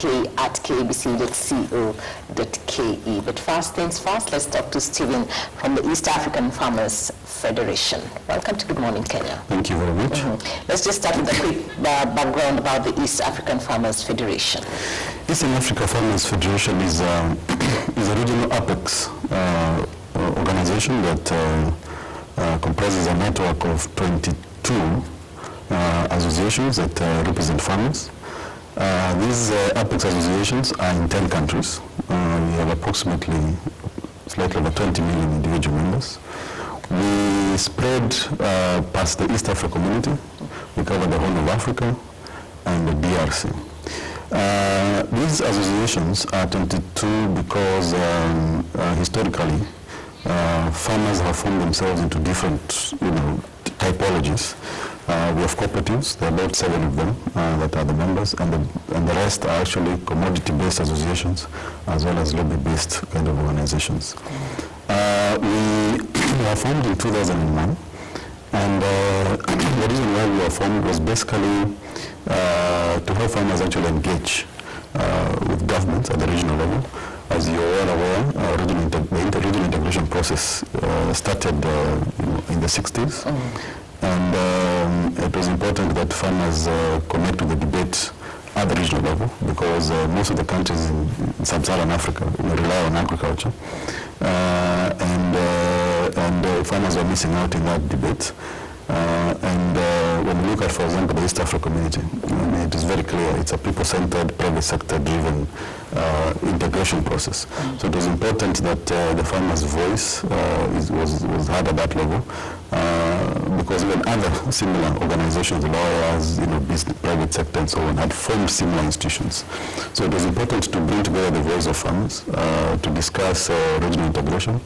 at kbc.co.ke. But first things first, let's talk to Stephen from the East African Farmers Federation. Welcome to Good Morning Kenya. Thank you very much. Let's just start with a quick background about the East African Farmers Federation. Eastern Africa Farmers Federation is a regional apex organization that comprises a network of 22 associations that represent farmers. These apex associations are in 10 countries. We have approximately slightly over 20 million individual members. We spread past the East Africa community. We cover the whole of Africa and the DRC. These associations are 22 because historically farmers have formed themselves into different typologies. We have cooperatives, there are about 7 of them that are the members, and the rest are actually commodity-based associations as well as lobby-based kind of organizations. We were formed in 2001, and the reason why we were formed was basically to help farmers actually engage with governments at the regional level. As you are well aware, the inter-regional integration process started in the 60s. And it was important that farmers connect to the debate at the regional level because most of the countries in sub-Saharan Africa rely on agriculture, and farmers were missing out in that debate. When we look at, for example, the East Africa community, it is very clear it's a people-centered, private sector-driven integration process. So it was important that the farmers' voice was heard at that level, because even other similar organizations, lawyers, business, private sector, and so on, had formed similar institutions. So it was important to bring together the voice of farmers to discuss regional integration.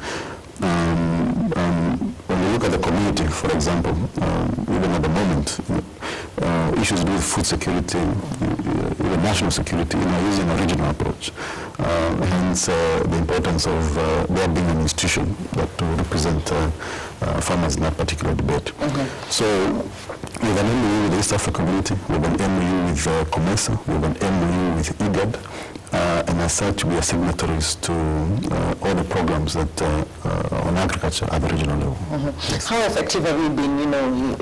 When we look at the community, for example, even at the moment, issues to do with food security, even national security, using a regional approach. Hence, the importance of there being an institution that will represent farmers in that particular debate. So, we have an MOU with the East Africa community, we have an MOU with COMESA, we have an MOU with IGAD, and as such, we are signatories to all the programs that on agriculture at the regional level. Yes. How effective have you been,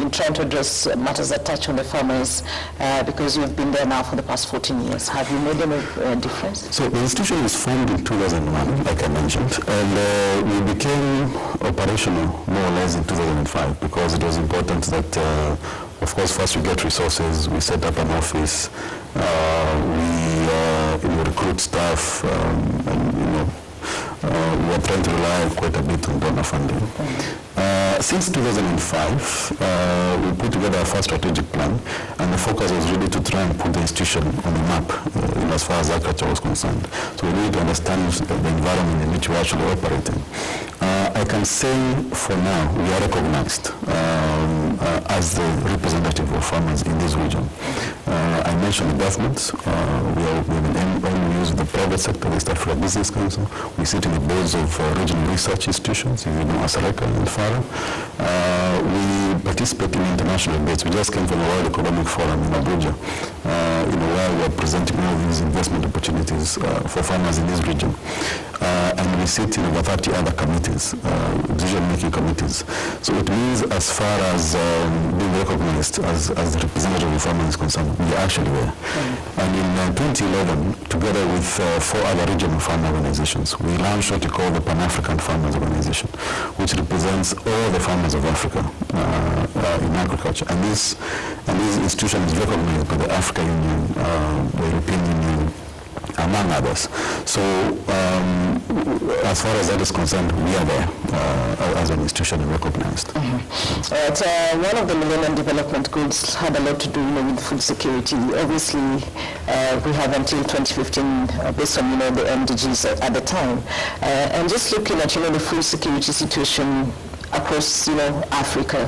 in trying to address matters that touch on the farmers, because you've been there now for the past 14 years? Have you made any difference? So the institution was formed in 2001, like I mentioned, and we became operational more or less in 2005 because it was important that, of course, first we get resources, we set up an office, we recruit staff, and we are trying to rely quite a bit on donor funding. Since 2005, we put together a first strategic plan, and the focus was really to try and put the institution on the map as far as agriculture was concerned. So we need to understand the environment in which we actually operate in. I can say for now we are recognized as the representative of farmers in this region. I mentioned the governments. We have MOUs with the private sector, the East Africa Business Council. We sit in the boards of regional research institutions, Asareka and FARA. We participate in international debates. We just came from the World Economic Forum in Abuja, where we are presenting all these investment opportunities for farmers in this region. And we sit in over 30 other committees, decision-making committees. So it means as far as being recognized as the representative of farmers is concerned, we are actually there. And in 2011, together with 4 other regional farm organizations, we launched what we call the Pan-African Farmers Organization, which represents all the farmers of Africa in agriculture. And this institution is recognized by the African Union, the European Union, among others. So as far as that is concerned, we are there as an institution recognized. One of the Millennium Development Goals had a lot to do with food security. Obviously, we have until 2015 based on the MDGs at the time. And just looking at the food security situation across Africa,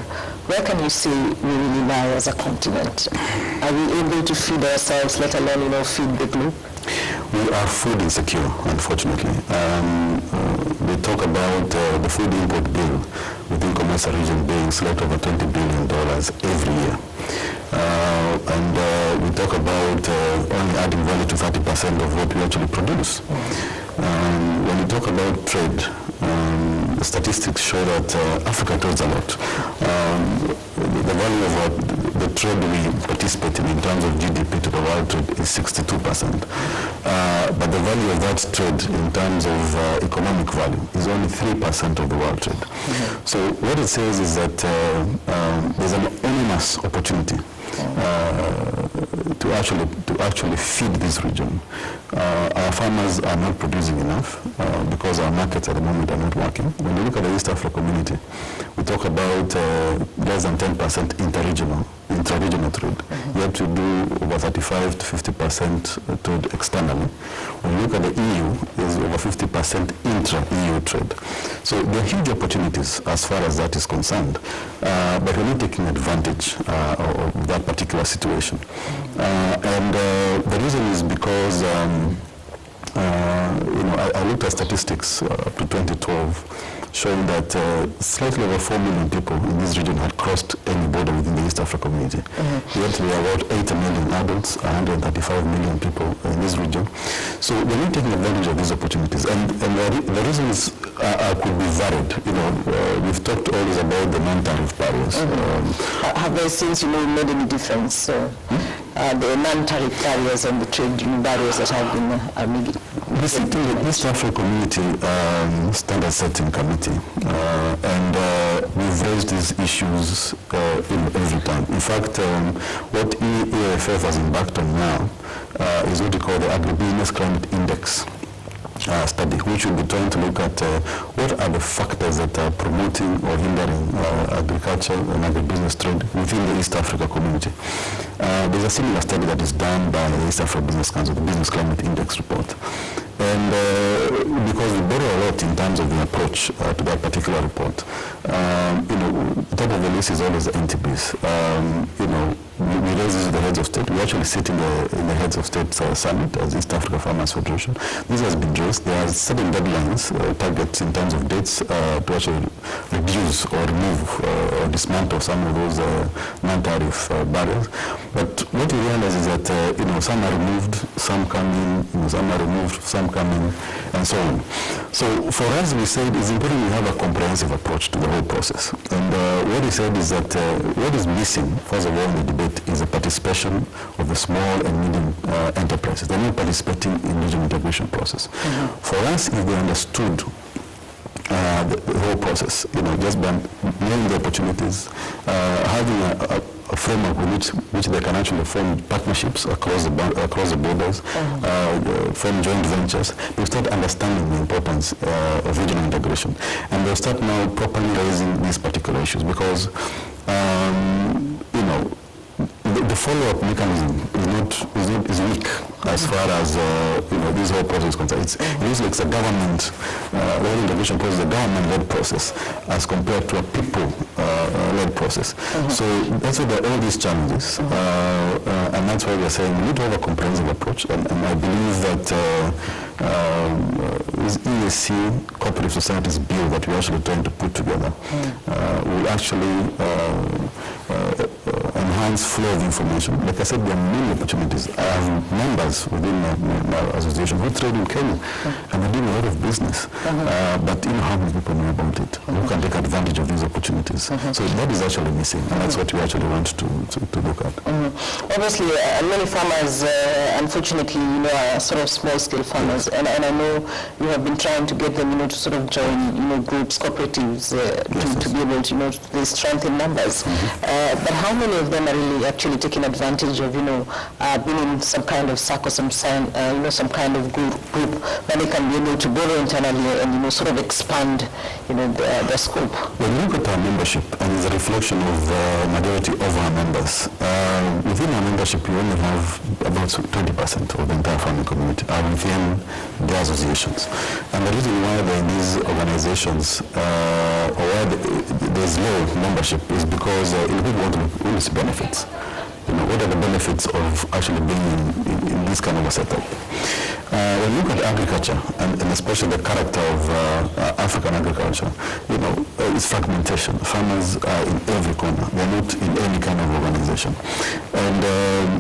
where can you say we really lie as a continent? Are we able to feed ourselves, let alone feed the globe? We are food insecure, unfortunately. They talk about the food import bill within COMESA region being slightly over $20 billion every year. And we talk about only adding value to 30% of what we actually produce. When we talk about trade, the statistics show that Africa trades a lot. The value of the trade we participate in terms of GDP to the world trade is 62%. But the value of that trade in terms of economic value is only 3% of the world trade. So what it says is that there's an enormous opportunity to actually feed this region. Our farmers are not producing enough because our markets at the moment are not working. When you look at the East Africa community, we talk about less than 10% intra-regional trade. Yet we do over 35 to 50% trade externally. When you look at the EU, there's over 50% intra-EU trade. So there are huge opportunities as far as that is concerned, but we're not taking advantage of that particular situation. And the reason is because I looked at statistics up to 2012 showing that slightly over 4 million people in this region had crossed any border within the East Africa community. Yet we are about 80 million adults, 135 million people in this region. So we're not taking advantage of these opportunities. And the reasons could be varied. We've talked always about the non-tariff barriers. Have they since made any difference? The non-tariff barriers and the trade barriers that have been we sit in the East Africa Community Standard Setting Committee, and we've raised these issues every time. In fact, what EAFF has embarked on now is what we call the Agribusiness Climate Index study, which will be trying to look at what are the factors that are promoting or hindering agriculture and agribusiness trade within the East Africa community. There's a similar study that is done by the East Africa Business Council, the Business Climate Index report. And because we borrow a lot in terms of the approach to that particular report, top of the list is always the NTBs. We raise this with the heads of state. We actually sit in the heads of state summit as East Africa Farmers Federation. This has been raised. There are certain deadlines, targets in terms of dates to actually reduce or remove or dismantle some of those non-tariff barriers. But what we realize is that some are removed, some come in, some are removed, some come in, and so on. So for us, we said it's important we have a comprehensive approach to the whole process. And what we said is that what is missing, first of all, in the debate is the participation of the small and medium enterprises. They're not participating in the regional integration process. For us, if they understood the whole process, just by knowing the opportunities, having a framework which they can actually form partnerships across the borders, form joint ventures, they start understanding the importance of regional integration, and they'll start now properly raising these particular issues because the follow-up mechanism is weak as far as this whole process is concerned. It looks like it's a government, the integration process is a government-led process as compared to a people-led process. So that's why there are all these challenges, and that's why we are saying we need to have a comprehensive approach. And I believe that this EAC cooperative societies bill that we're actually trying to put together will actually enhance flow of information. Like I said, there are many opportunities. I have members within my association who trade in Kenya and they're doing a lot of business. But how many people know about it? Who can take advantage of these opportunities? So that is actually missing, and that's what we actually want to look at. Obviously, many farmers, unfortunately, are sort of small-scale farmers, and I know you have been trying to get them, to sort of join, groups, cooperatives, to be able to, they strengthen numbers. But how many of them are really actually taking advantage of, being in some kind of SACCO, some kind of group where they can be able to borrow internally and, sort of expand, the scope? When you look at our membership, and it's a reflection of the majority of our members, within our membership, we only have about 20% of the entire farming community are within the associations. And the reason why they're in these organizations, or why there's low membership, is because people want to really see benefits. What are the benefits of actually being in this kind of a setup? When you look at agriculture, and especially the character of African agriculture, it's fragmentation. Farmers are in every corner. They're not in any kind of organization. And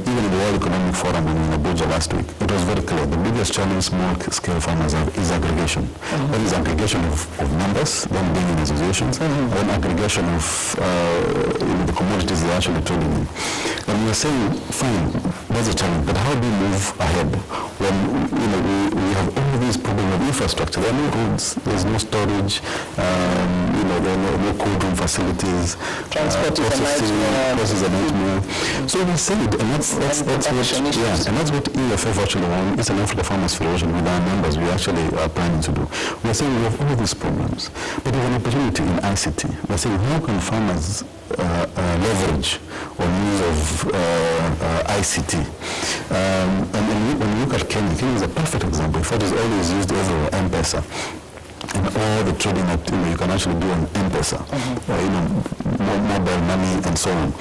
even in the World Economic Forum in Abuja last week, it was very clear. The biggest challenge small-scale farmers have is aggregation. That is aggregation of numbers, then being in associations, and then aggregation of the commodities they're actually trading in. And we're saying, fine, that's a challenge, but how do we move ahead when we have all these problems of infrastructure? There are no roads, there's no storage, there are no cold room facilities, transport is a nightmare. So we said, and that's what EAFF actually wants. It's an Africa Farmers Federation with our members. We actually are planning to do. We're saying we have all these problems, but there's an opportunity in ICT. We're saying how can farmers leverage on use of ICT. And when you look at Kenya is a perfect example. In fact, it's always used everywhere, M-Pesa. And all the trading that you can actually do on M-Pesa, mobile money and so on.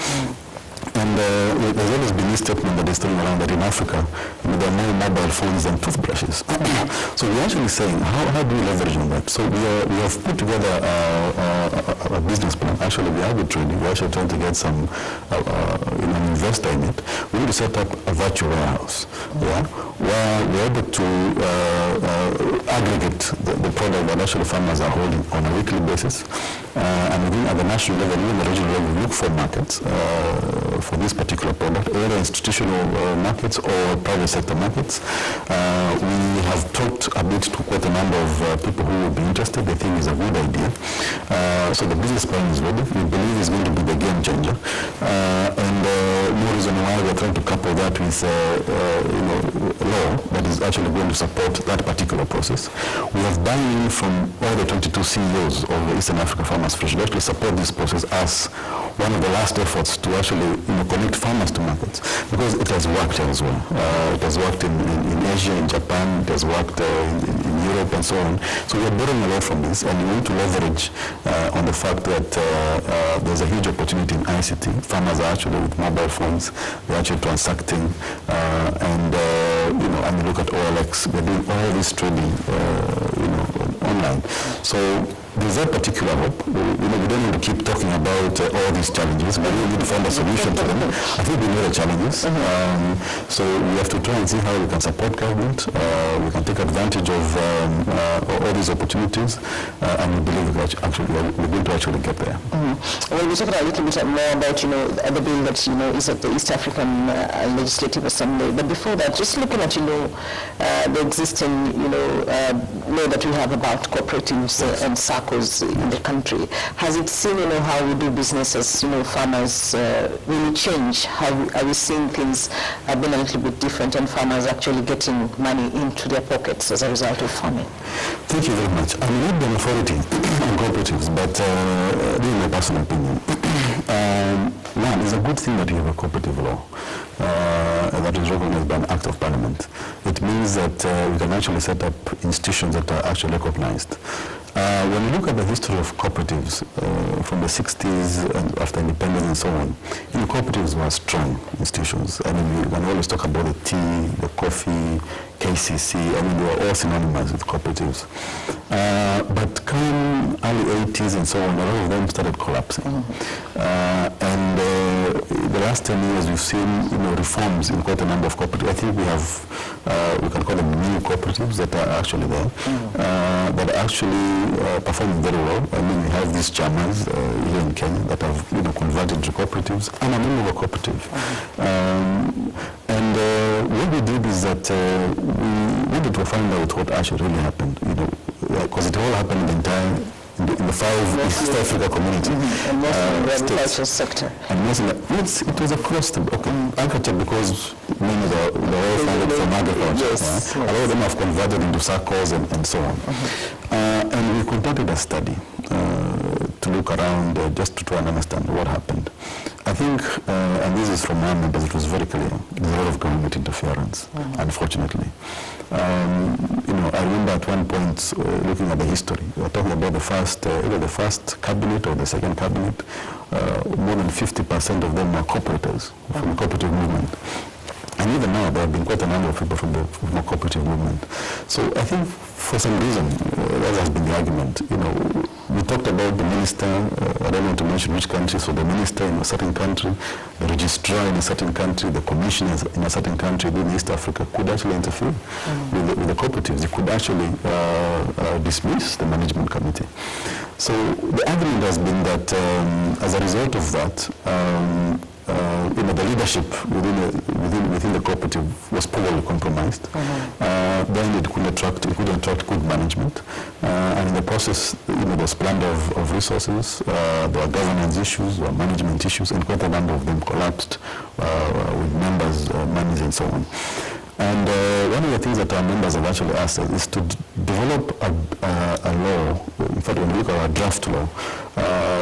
And there's always been this statement that is thrown around that in Africa, there are more mobile phones than toothbrushes. So we're actually saying, how do we leverage on that? So we have put together a business plan. Actually, we are trading. We're actually trying to get some an investor in it. We need to set up a virtual warehouse, where we're able to aggregate the product that actually farmers are holding on a weekly basis. And within at the national level, even the regional level, we look for markets for this particular product, either institutional markets or private sector markets. We have talked a bit to quite a number of people who would be interested. They think it's a good idea. So the business plan is ready. We believe it's going to be the game changer. And no reason why we're trying to couple that with law that is actually going to support that particular process. We have buy-in from all the 22 CEOs of the Eastern Africa Farmers Federation to actually support this process as one of the last efforts to actually connect farmers to markets, because it has worked as well. It has worked in Asia, in Japan, it has worked in Europe and so on. So we're borrowing a lot from this, and we want to leverage on the fact that there's a huge opportunity in ICT. Farmers are actually with mobile phones, they're actually transacting, and I look at OLX, they're doing all this trading, online. So there's that particular hope. We don't need to keep talking about all these challenges, but we need to find a solution to them. I think we know the challenges. So we have to try and see how we can support government. We can take advantage of all these opportunities, and we believe we're going to actually get there. Well, we talked a little bit more about, the bill that, is at the East African Legislative Assembly. But before that, just looking at, the existing, law that we have about cooperatives and SACCOs in the country, has it seen, how we do business as, farmers really change? Are we seeing things have been a little bit different and farmers actually getting money into their pockets as a result of farming? Thank you very much. I'm not the authority on cooperatives, but this is my personal opinion. One, it's a good thing that you have a cooperative law that is recognized by an act of parliament. It means that we can actually set up institutions that are actually recognized. When you look at the history of cooperatives from the 60s and after independence and so on, cooperatives were strong institutions. I mean, you can always talk about the tea, the coffee, KCC. I mean, they were all synonymous with cooperatives. But come early 80s and so on, a lot of them started collapsing. And the last 10 years, we've seen reforms in quite a number of cooperatives. I think we have, we can call them new cooperatives that are actually there, that are actually performing very well. I mean, we have these chairmans here in Kenya that have converted to cooperatives. I'm a member of a cooperative. And what we did is that we wanted to find out what actually really happened, because it all happened in the 5 East Africa community. And mostly in the agricultural sector. And mostly, it was across the, agriculture, because many of the oil funded from agriculture. Yes. A lot of them have converted into SACCOs and so on. And we conducted a study to look around just to try and understand what happened. I think, and this is from our members, it was very clear, there's a lot of government interference, unfortunately. I remember at one point looking at the history, we were talking about either the first cabinet or the second cabinet, more than 50% of them were cooperators from the cooperative movement. And even now, there have been quite a number of people from the cooperative movement. So I think for some reason, that has been the argument. We talked about the minister, I don't want to mention which country, so the minister in a certain country, the registrar in a certain country, the commissioners in a certain country in East Africa could actually interfere with the cooperatives. They could actually dismiss the management committee. So the argument has been that as a result of that, the leadership within the cooperative was poorly compromised. Then it couldn't attract good management, and in the process, there was plunder of resources. There were governance issues, there were management issues, and quite a number of them collapsed with members' monies and so on. And one of the things that our members have actually asked us is to develop a law. In fact, when we look at our draft law,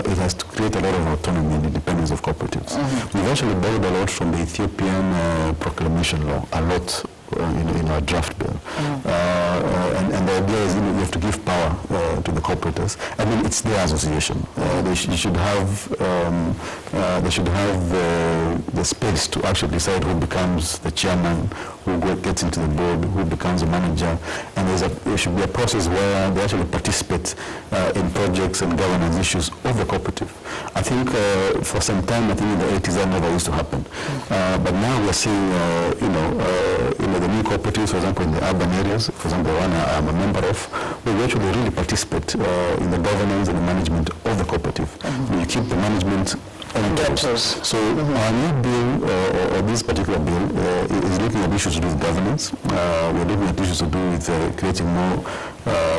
it has to create a lot of autonomy and independence of cooperatives. We've actually borrowed a lot from the Ethiopian proclamation law, a lot in our draft bill. And the idea is you have to give power to the cooperators. I mean, it's their association. They should have the space to actually decide who becomes the chairman, who gets into the board, who becomes a manager, and there should be a process where they actually participate in projects and governance issues of the cooperative. I think for some time, I think in the 80s that never used to happen. But now we're seeing, the new cooperatives, for example, in the urban areas, for example, the one I'm a member of, where we actually really participate in the governance and the management of the cooperative. We keep the management on toes. So our new bill, or this particular bill, is looking at issues to do with governance. We're looking at issues to do with creating more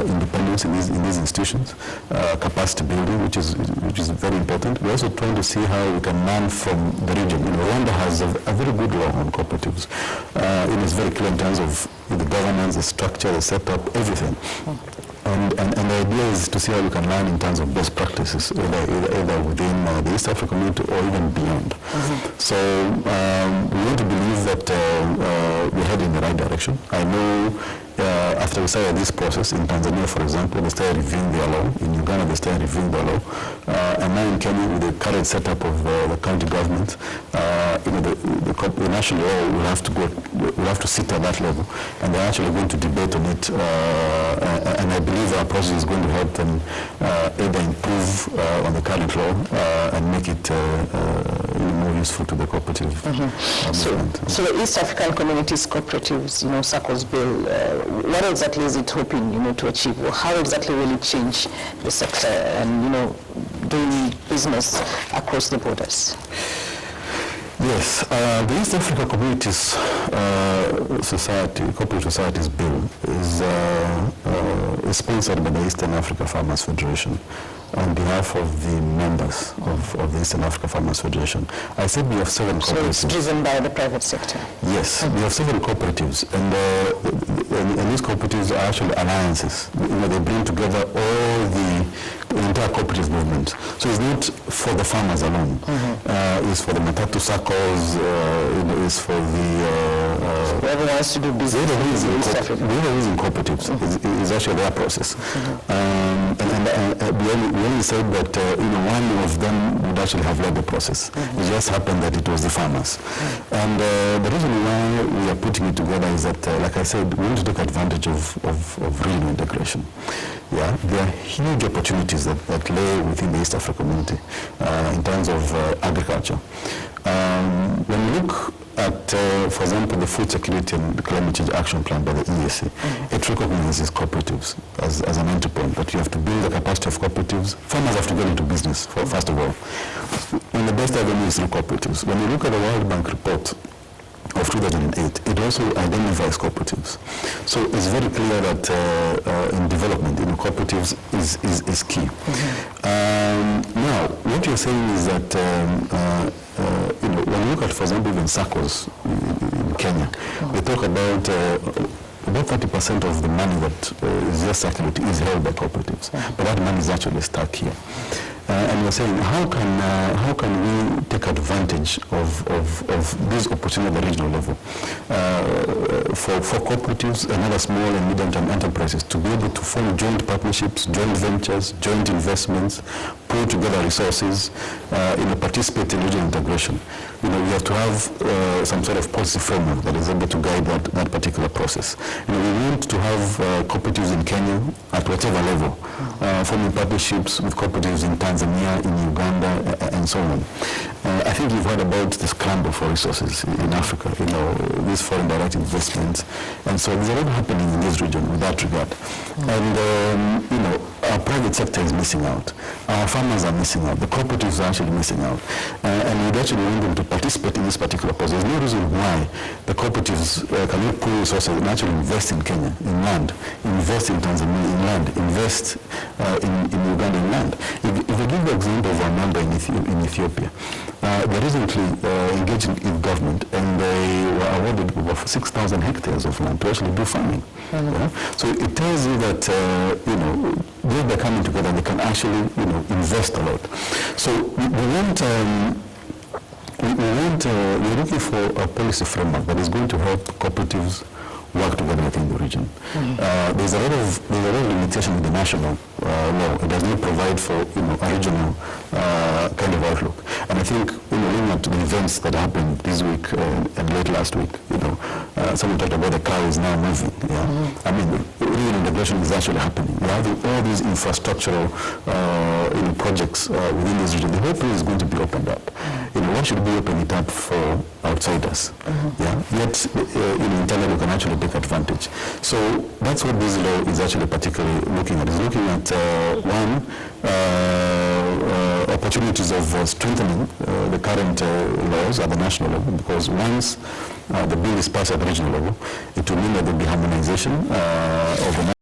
independence in these institutions, capacity building, which is very important. We're also trying to see how we can learn from the region. Rwanda has a very good law on cooperatives. It is very clear in terms of the governance, the structure, the setup, everything. And the idea is to see how we can learn in terms of best practices, either within the East African community or even beyond. So we want to believe that we're heading in the right direction. I know after we started this process in Tanzania, for example, they started reviewing their law. In Uganda, they started reviewing their law. And now in Kenya, with the current setup of the county government, the national law will have to sit at that level, and they're actually going to debate on it. And I believe our process is going to help them either improve on the current law and make it more useful to the cooperative movement. So the East African Communities Cooperatives, SACCO's bill, what exactly is it hoping, to achieve? Or how exactly will it change the sector and, doing business across the borders? Yes, the East Africa Communities Cooperative Societies Bill is sponsored by the Eastern Africa Farmers Federation on behalf of the members of the Eastern Africa Farmers Federation. I said we have 7 cooperatives. So it's driven by the private sector? Yes, we have 7 cooperatives, and these cooperatives are actually alliances. They bring together all the entire cooperative movement. So it's not for the farmers alone. It's for the Matatu circles, it's for the... whoever wants to do business. Whoever is in cooperatives is actually their process. And we only said that one of them would actually have led the process. It just happened that it was the farmers. And the reason why we are putting it together is that, like I said, we want to take advantage of regional integration. Yeah, there are huge opportunities that lay within the East Africa community in terms of agriculture. When we look at, for example, the Food Security and Climate Change Action Plan by the EAC, it recognizes cooperatives as an entry point, that you have to build the capacity of cooperatives. Farmers have to get into business, first of all. And the best avenue is through cooperatives. When you look at the World Bank report of 2008, it also identifies cooperatives. So it's very clear that in development, cooperatives is key. Now, what you're saying is that when you look at, for example, even SACCOs in Kenya, they talk about 30% of the money that is just circulating is held by cooperatives, but that money is actually stuck here. And we're saying, how can we take advantage of this opportunity at the regional level for cooperatives and other small and medium-term enterprises to be able to form joint partnerships, joint ventures, joint investments, pull together resources, participate in regional integration. We have to have some sort of policy framework that is able to guide that particular process. We want to have cooperatives in Kenya at whatever level, forming partnerships with cooperatives in Tanzania, in Uganda, and so on. I think you've heard about the scramble for resources in Africa, these foreign direct investments. And so there's a lot happening in this region with that regard. And, our private sector is missing out. Our farmers are missing out. The cooperatives are actually missing out. And we'd actually want them to participate in this particular process. There's no reason why the cooperatives cannot pool resources and actually invest in Kenya, in land, invest in Tanzania, in land, invest in Uganda, in land. If I give the example of our member in Ethiopia, they recently engaged in government and they were awarded over 6,000 hectares of land to actually do farming. So it tells you that, they're coming together, they can actually, invest a lot. So we're looking for a policy framework that is going to help cooperatives work together within the region. There's a lot of limitation in the national law. It does not provide for a regional kind of outlook. And I think looking at the events that happened this week and late last week, someone talked about the car is now moving. I mean, regional integration is actually happening. We're having all these infrastructural projects within this region. The whole place is going to be opened up. Why should we open it up for outsiders? Yet internally we can actually take advantage. So that's what this law is actually particularly looking at. It's looking at opportunities of strengthening the current laws at the national level, because once the bill is passed at the regional level, it will mean that there will be harmonization of the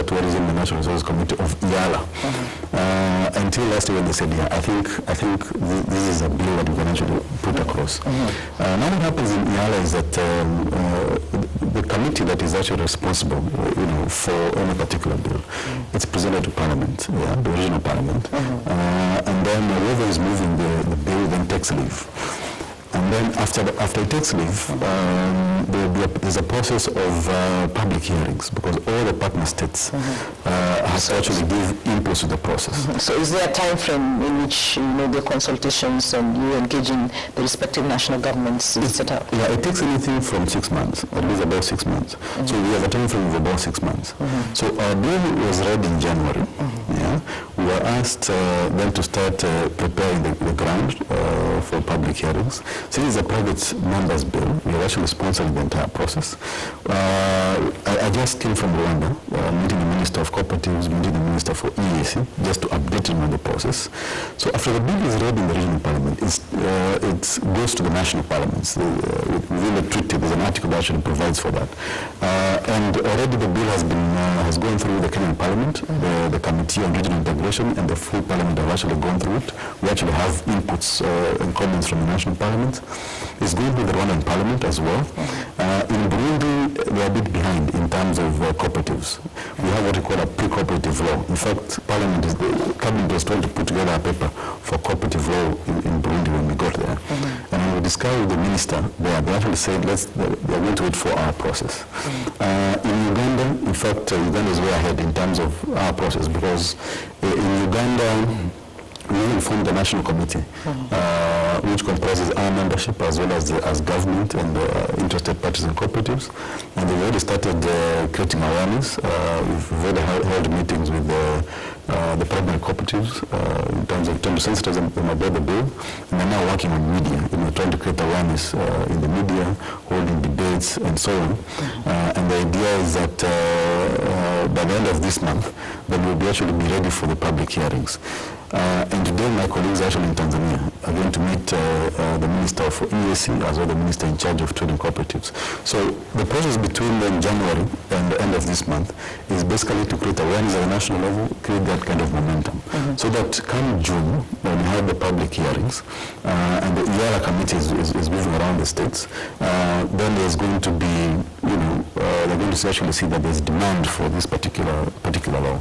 Tourism and Natural Resources Committee of EALA. Until last year when they said, I think this is a bill that we can actually put across. Now what happens in EALA is that the committee that is actually responsible, for any particular bill, it's presented to Parliament, the regional Parliament, and then whoever is moving the bill then takes leave. And then after it takes leave, there's a process of public hearings, because all the partner states have to actually give input to the process. So is there a time frame in which the consultations and you engaging the respective national governments is set up? Yeah, it takes anything from 6 months, at least about 6 months. So we have a time frame of about 6 months. So our bill was read in January. We were asked then to start preparing the ground for public hearings. Since it's a private members bill, we are actually sponsoring the entire process. I just came from Rwanda, meeting the Minister of Cooperatives, meeting the Minister for EAC, just to update him on the process. So after the bill is read in the regional parliament, it goes to the national parliaments. Within the treaty, there's an article that actually provides for that. And already the bill has gone through the Kenyan Parliament, the Committee on Regional Integration, and the full Parliament have actually gone through it. We actually have inputs and comments from the national parliament. It's going through the Rwandan Parliament as well. In Burundi, we are a bit behind in terms of cooperatives. We have what we call a pre-cooperative law. In fact, the Cabinet was trying to put together a paper for cooperative law in Burundi when we got there. And we discussed with the minister there, they actually said they're going to wait for our process. In Uganda, in fact, Uganda is way ahead in terms of our process, because in Uganda, we formed the national committee, which comprises our membership as well as government and interested parties and cooperatives. And they've already started creating awareness. We've already held meetings with the primary cooperatives in terms of trying to sensitize them about the bill. And they're now working on media, trying to create awareness in the media, holding debates and so on. And the idea is that by the end of this month, then we'll be actually be ready for the public hearings. And today my colleagues actually in Tanzania are going to meet the Minister of EAC as well the Minister in charge of trading cooperatives. So the process between January and the end of this month is basically to create awareness at the national level, create that kind of momentum. So that come June, when we have the public hearings, and the EAC committee is moving around the states, then there's going to be, they're going to actually see that there's demand for this particular law.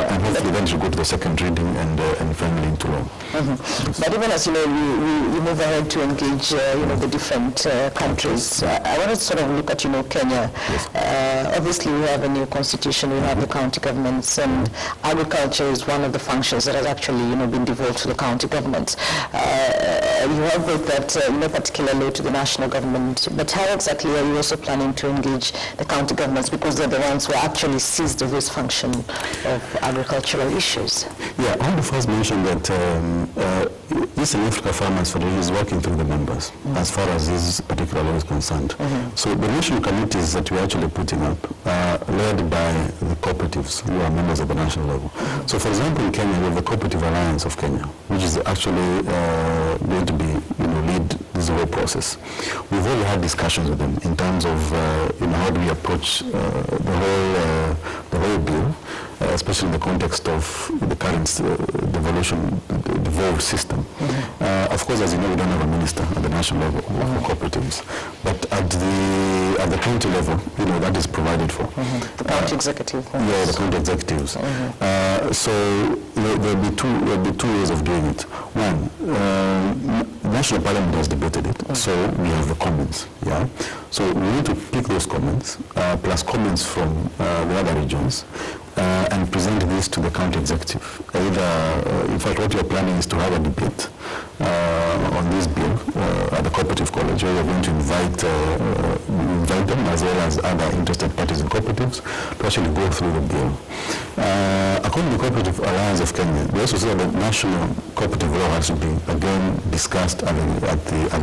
And hopefully then to go to the second reading and finally into law. Yes. But even as you move ahead to engage the different countries, I want to sort of look at Kenya. Yes. Obviously we have a new constitution, we have the county governments, and agriculture is one of the functions that has actually been devolved to the county governments. You have brought that particular law to the national government, but how exactly are you also planning to engage the county governments, because they're the ones who actually seized the this function of agricultural issues? Yeah, I want to first mention that Eastern Africa Farmers Federation is working through the members as far as this particular law is concerned. So the national committees that we're actually putting up are led by the cooperatives who are members at the national level. So for example, in Kenya, we have the Cooperative Alliance of Kenya, which is actually going to be, lead this whole process. We've already had discussions with them in terms of, how do we approach the whole bill, especially in the context of the current devolved system. Of course, as you know, we don't have a minister at the national level for cooperatives, but at the county level, that is provided for. The county executive. Yeah, the county executives. So there'll be two ways of doing it. One, national parliament has debated it, so we have the comments. Yeah. So we need to pick those comments plus comments from the other regions. And present this to the county executive. In fact, what we are planning is to have a debate on this bill at the Cooperative College, where we are going to invite them as well as other interested parties and cooperatives to actually go through the bill. According to the Cooperative Alliance of Kenya, they also say that the national cooperative law has to be again discussed at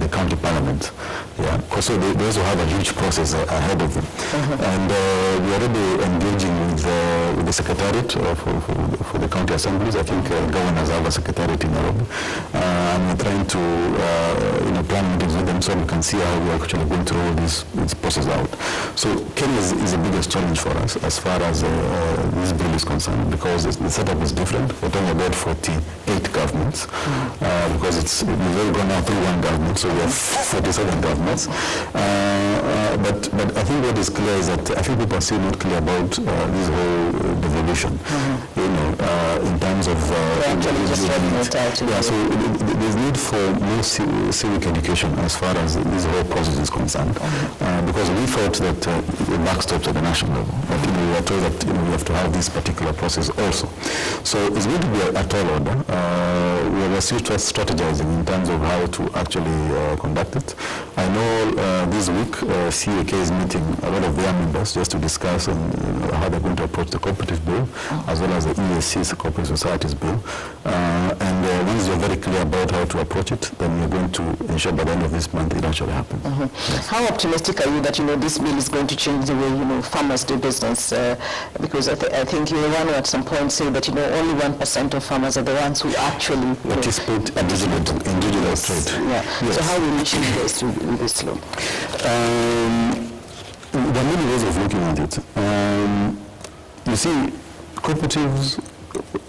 the county parliament. Yeah, because so they also have a huge process ahead of them, and we are already engaging with the secretariat for the county assemblies. I think governors have a secretariat in Nairobi, and we're trying to plan meetings with them so we can see how we are actually going to roll this process out. So Kenya is the biggest challenge for us as far as this bill is concerned, because the setup is different. We're talking about 48 governments, because we've already gone out through one government, so we have 47 governments. But I think what is clear is that I think people are still not clear about this whole devolution. In terms of so there's need for more civic education as far as this whole process is concerned, because we thought that the backstops at the national level, but we were told that we have to have this particular process also. So it's going to be a tall order. We are still strategizing in terms of how to actually conduct it. I know this week CAK is meeting a lot of their members just to discuss on how they're going to approach the cooperative bill, as well as the EAC's Cooperative Societies bill. And once you're very clear about how to approach it, then we're going to ensure by the end of this month it actually happens. Yes. How optimistic are you that this bill is going to change the way farmers do business? Because I think you were one who at some point say that only 1% of farmers are the ones who actually participate in digital trade. Yeah. Yes. So how will you change this with this law? There are many ways of looking at it. You see, cooperatives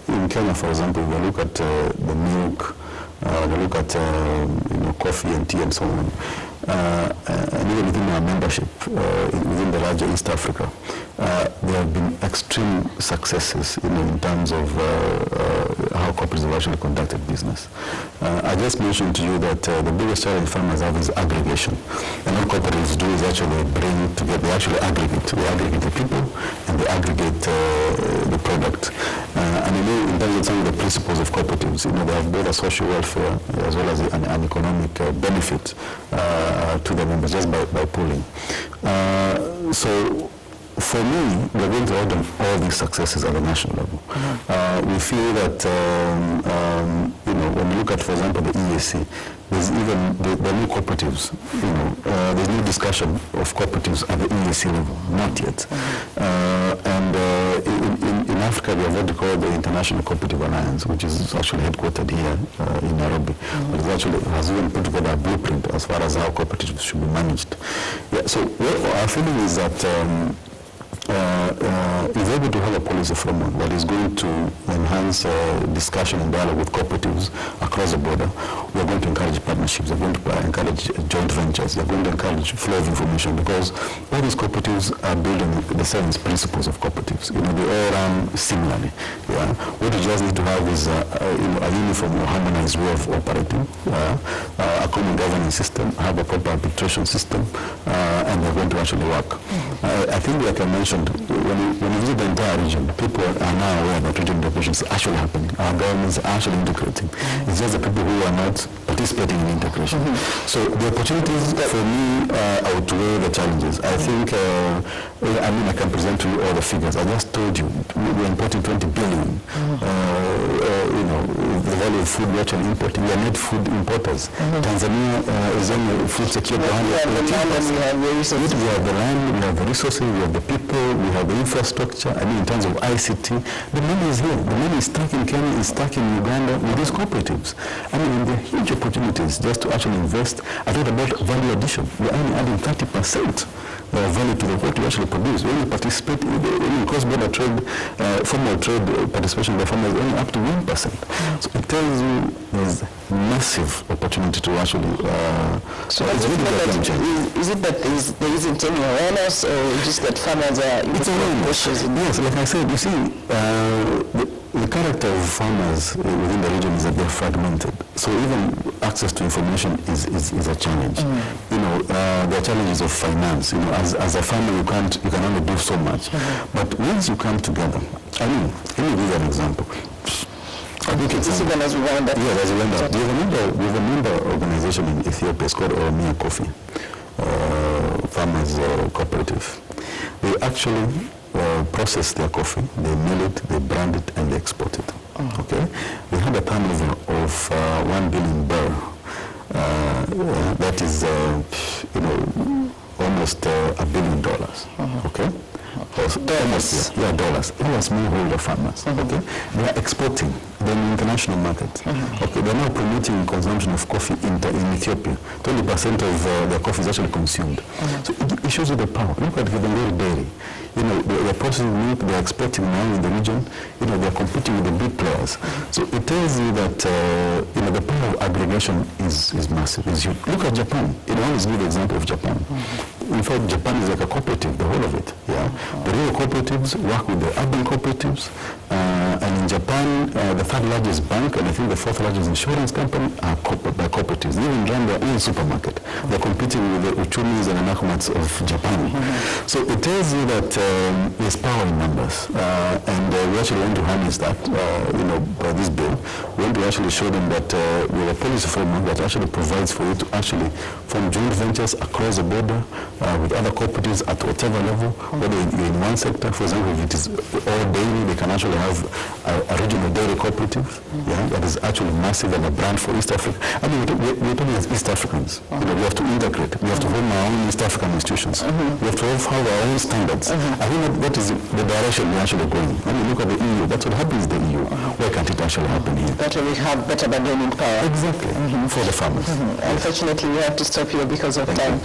in Kenya, for example, we look at the milk, we look at coffee and tea and so on, and even within our membership within the larger East Africa, they have been extremely extreme successes, in terms of how cooperatives have actually conducted business. I just mentioned to you that the biggest challenge farmers have is aggregation. And what cooperatives do is actually bring together, they actually aggregate. They aggregate the people and they aggregate the product. And in terms of some of the principles of cooperatives, they have both a social welfare as well as an economic benefit to the members just by pooling. So for me, we're going to add on all these successes at the national level. We feel that, when we look at, for example, the EAC, there's even the new cooperatives, there's no discussion of cooperatives at the EAC level, not yet. In Africa, we have what we call the International Cooperative Alliance, which is actually headquartered here in Nairobi. But it actually has even put together a blueprint as far as how cooperatives should be managed. Yeah, so our feeling is that is able to have a policy framework that is going to enhance discussion and dialogue with cooperatives across the border. We are going to encourage partnerships, we are going to encourage joint ventures, we are going to encourage flow of information, because all these cooperatives are building the 7 principles of cooperatives. They all run similarly. Yeah? What you just need to have is a uniform or harmonized way of operating, a common governance system, have a proper arbitration system, and they're going to actually work. I think, like I mentioned, when you visit the entire region, people are now aware that regional integration is actually happening. Our governments are actually integrating. It's just the people who are not participating in integration. So the opportunities for me outweigh the challenges. I think, I can present to you all the figures. I just told you we're importing 20 billion. The value of food we're actually importing. We are net food importers. Tanzania is only food secure. We have the land, we have the resources, we have the people, we have the infrastructure. In terms of ICT, the money is here. The money is stuck in Kenya, is stuck in Uganda with these cooperatives. There are huge opportunities just to actually invest. I thought about value addition. We're only adding 30% value to what we actually produce. When we participate in cross-border trade, formal trade participation by farmers only up to 1%. So it tells you there's massive opportunity to actually. So it's really is it that there isn't any awareness, or just that farmers are? It's awareness. Yes, like I said, you see. The character of farmers within the region is that they're fragmented. So even access to information is a challenge. There are challenges of finance. As a farmer, you can only do so much. But once you come together, let me give you an example. I think it's even as we round up. Yeah, as we round up. We have a member organization in Ethiopia. It's called Oromia Coffee Farmers Cooperative. They actually process their coffee, they mill it, they brand it, and they export it. Okay? They had a turnover of 1 billion barrel. That is, almost $1 billion. Okay? Dollars. Yeah, dollars. They are smallholder farmers. Okay? They are exporting them in international markets. Okay? They are now promoting consumption of coffee in Ethiopia. 20% of their coffee is actually consumed. So it shows you the power. Look at the dairy. They are processing milk, they are exporting now in the region. They are competing with the big players. So it tells you that the power of aggregation is massive. Is huge. Look at Japan. I always give the example of Japan. In fact, Japan is like a cooperative, the whole of it. Yeah, the rural cooperatives work with the urban cooperatives, and in Japan, the 3rd largest bank and I think the 4th largest insurance company are by cooperatives. They even run their own supermarket. They're competing with the Uchumis and Anakumats of Japan. So it tells you that there's power in numbers, and we actually want to harness that. By this bill, we want to actually show them that we have a policy framework that actually provides for you to actually form joint ventures across the border with other cooperatives at whatever level, whether you're in one sector. For example, if it is all dairy, they can actually have a regional dairy cooperative, that is actually massive and a brand for East Africa. We're talking as East Africans. We have to integrate. We have to form our own East African institutions. We have to have our own standards. I think that is the direction we're actually going. Look at the EU. That's what happens in the EU. Why can't it actually happen here? Better we have better bargaining power. Exactly. For the farmers. Unfortunately, we have to stop here because of time.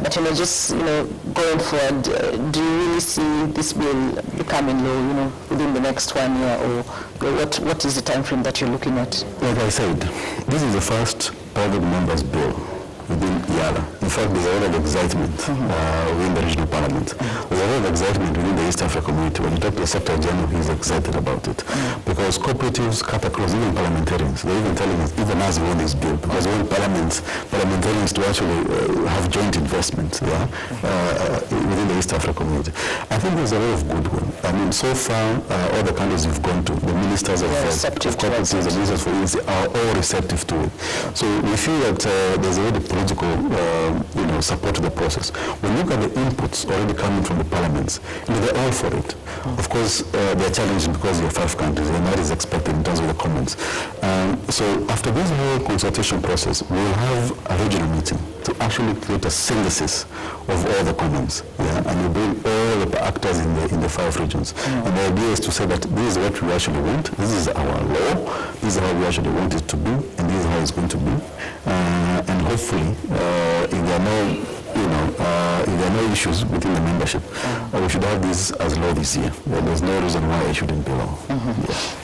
But just going forward, do you really see this bill becoming law, within the next 1 year, or what is the time frame that you're looking at? Like I said, this is the first private members bill within EALA. In fact, there's a lot of excitement within the regional parliament. There's a lot of excitement within the East Africa community. When you talk to the Secretary General, he's excited about it. Because cooperatives cut across, even parliamentarians, they're even telling us, even as we want this bill, because we want parliamentarians to actually have joint investment within the East Africa community. I think there's a lot of goodwill. I mean, so far, all the countries you've gone to, the ministers of cooperatives, the ministers for EAC are all receptive to it. So we feel that there's already political support to the process. When you look at the inputs already coming from the parliaments, they're all for it. Of course, they're challenging because you're 5 countries, and that is expected in terms of the comments. So after this whole consultation process, we'll have a regional meeting to actually create a synthesis of all the comments, and we bring all the actors in the 5 regions. And the idea is to say that this is what we actually want, this is our law, this is how we actually want it to be, and this is how it's going to be. And hopefully, if there are no issues within the membership, we should have this as law this year. There's no reason why it shouldn't be law.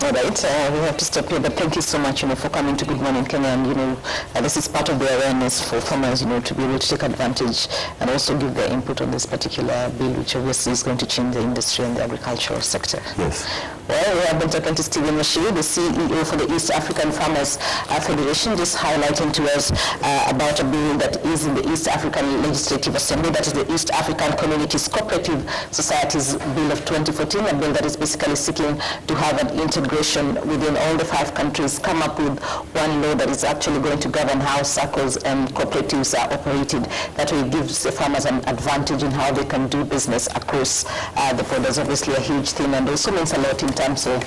All right, we have to stop here, but thank you so much, for coming to Good Morning Kenya, and this is part of the awareness for farmers, to be able to take advantage and also give their input on this particular bill, which obviously is going to change the industry and the agricultural sector. Yes. Well, we have been talking to Muchiri, the CEO for the East African Farmers Federation, just highlighting to us about a bill that is in the East African Legislative Assembly, that is the East African Communities Cooperative Societies Bill of 2014, a bill that is basically seeking to have an integration within all the 5 countries, come up with one law that is actually going to govern how circles and cooperatives are operated. That way it gives the farmers an advantage in how they can do business across the borders. Obviously a huge thing, and also means a lot in terms of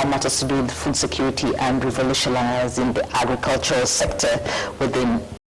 matters to do with food security and revolutionizing the agricultural sector within